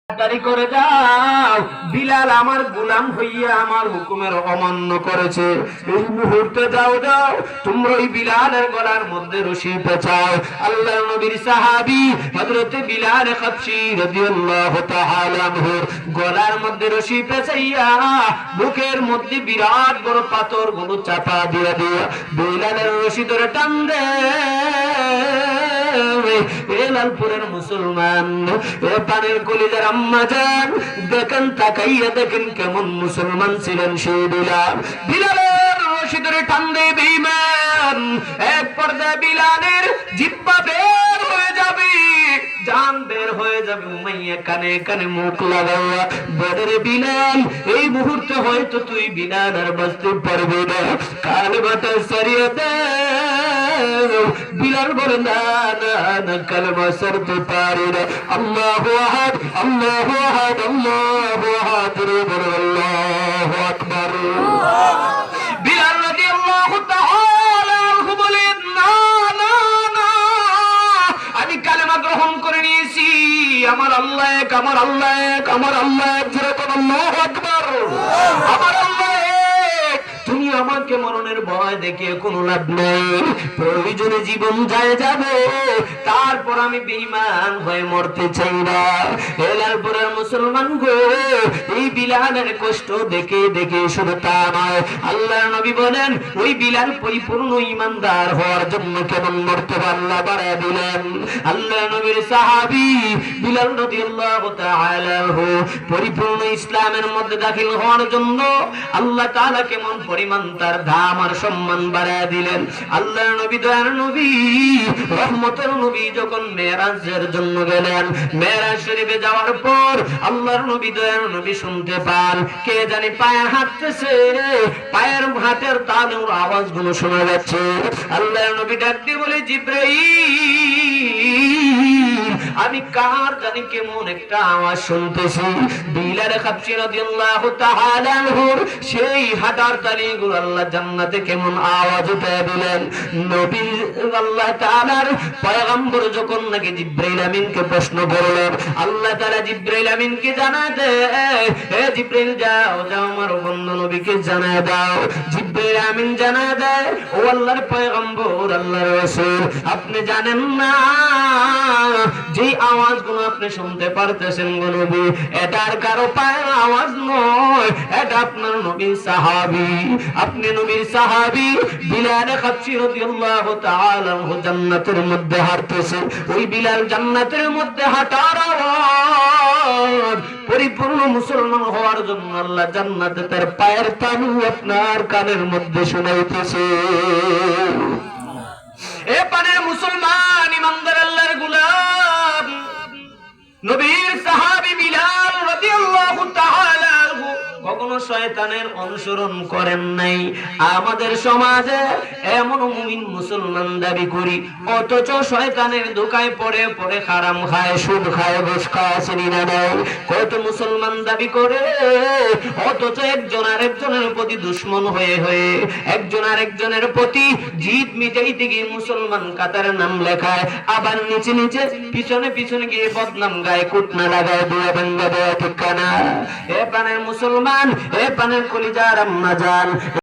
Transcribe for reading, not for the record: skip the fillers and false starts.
তাড়াতাড়ি করে যাও, বিলাল আমার গোলাম হইয়া আমার হুকুমের অমান্য করেছে। এই মুহূর্তে যাও যাও, তোমরা ওই বিলালের গলার মধ্যে রশি পেঁচাও। আল্লাহর নবীর সাহাবী হযরত বিলাল হাবশী রাদিয়াল্লাহু তাআলা আনহুর গলার মধ্যে রশি পেঁচাইয়া বুকের মধ্যে বিরাট বড় পাথর গুলো চাপা দিয়া দিয়া বিলালের রশি ধরে টান দেয়। লালপুরের মুসলমান, এ পানের কলিজার আম্মা জান, দেখেন তাকাইয়া দেখেন কেমন মুসলমান ছিলেন সেই বিলাল। বিলালের রশি ধরে টান দেয় বেঈমান। এক পর্যায়ে বিলালের জিহ্বা বের হয়ে যাবে, জান বের হয়ে যাবে। উমাইয়া কানে কানে মুখ লাগাইয়া বলে, রে বিলাল, এই মুহূর্তে হয়তো তুই বিলাল আর বাঁচতে পারবে না, কালেমাটা সরিয়ে দে। বিলাল বলে, না না না, কালেমা সরতে পারি না। আল্লাহু আহাদ, আল্লাহু আহাদ, আল্লাহু আহাদ, রে বলে আল্লাহু আকবার। বিলাল রাদিয়াল্লাহু তাআলা আনহু বলেন, না না না, আমি কালেমা গ্রহণ করে নিয়েছি। আমার আল্লাহ এক, আমার আল্লাহ এক, আমার আল্লাহ এক, যেরকম আল্লাহু আকবার। আমার আল্লাহ এক। তুমি আমাকে মরণের ভয় দেখিয়ে কোনো লাভ নেই, প্রয়োজনে জীবন যায় যাবে, তারপর আমি বেঈমান হয়ে মরতে চাই না। লালপুরের মুসলমান গো, এই বিলালের কষ্ট দেখে দেখে শুধু তা নয়, আল্লাহর নবী বলেন ওই বিলাল পরিপূর্ণ ঈমানদার হওয়ার জন্য কেমন মর্তবা আল্লাহ বাড়ায় দিলেন। আল্লাহর নবীর সাহাবী বিলাল রাদিয়াল্লাহু তাআলা আনহু পরিপূর্ণ ইসলামের মধ্যে দাখিল হওয়ার জন্য আল্লাহ তাআলা কেমন পরিমাণ তার দাম আর সম্মান বাড়ায় দিলেন। আল্লাহর নবী, দয়ার নবী, রহমতের নবী যখন মেরাজের জন্য গেলেন, মেরাজ শরীফে যাওয়ার পর আল্লাহর নবী, দয়ার নবী শুনতে পান কে জানি পায়ে হাঁটতেছে, পায়ের হাতের তালুর আওয়াজগুলো শোনা যাচ্ছে। আল্লাহর নবী ডাক দিয়ে বলে, জিবরাইল, আমি কার জানি কেমন একটা আওয়াজ শুনতেছি। বিলাল হাবশী রাদিয়াল্লাহু তাআলা আনহুর সেই হাঁটার তালিগুলো আল্লাহ জান্নাতে কেমন আওয়াজ উঠায় দিলেন। নবী আল্লাহ তাআলার পয়গম্বর যখন নাকি জিবরাইল আমিনকে প্রশ্ন করলেন, আল্লাহ তাআলা জিবরাইল আমিনকে জানায় দেয়, হে জিবরাইল, যাও যাও আমার বন্ধু নবীকে জানায় দাও। জিবরাইল আমিন জানায় দেয়, ও আল্লাহর পয়গম্বর, আল্লাহর রাসূল, আপনি জানেন না যে আওয়াজগুলো আপনি শুনতে পারতেছেন গো নবী, এটার কারো পায়ের আওয়াজ নয়, এটা আপনার নবীর সাহাবী। আপনি নবীর সাহাবী বিলাল হাবশী রাদিয়াল্লাহু তাআলা আনহু জান্নাতের মধ্যে হাঁটতেছে। ওই বিলাল জান্নাতের মধ্যে হাঁটার আওয়াজ পরিপূর্ণ মুসলমান হওয়ার জন্য আল্লাহ জান্নাতে তার পায়ের তালু আপনার কানের মধ্যে শোনাইতেছে। এ পানের মুসলমান, ইমানদার আল্লাহর গোলাম, নবীর সাহাবী বিলাল রাদিয়াল্লাহু তাআলা আনহু কখনো শয়তানের অনুসরণ করেন নাই। আমাদের সমাজে এমন মুমিন মুসলমান দাবি করি, অথচ শয়তানের ধোঁকায় পড়ে পড়ে হারাম খায়, সুদ খায়, ঘুষ খায়, চিনা নেয়। কত মুসলমান দাবি করে, অথচ একজন আরেকজনের প্রতি দুশ্মন হয়ে হয়ে একজন আরেকজনের প্রতি জিদ মিটাইতে গিয়ে মুসলমান কাতার নাম লেখায়, আবার নিচে নিচে পিছনে পিছনে গিয়ে বদনাম গায়ে, কুটনা লাগায়, দুয়া ভাঙ্গা দেয়, ঠিক না? এ প্রাণের মুসলমান, এ প্রাণের কলিজার আম্মা জান,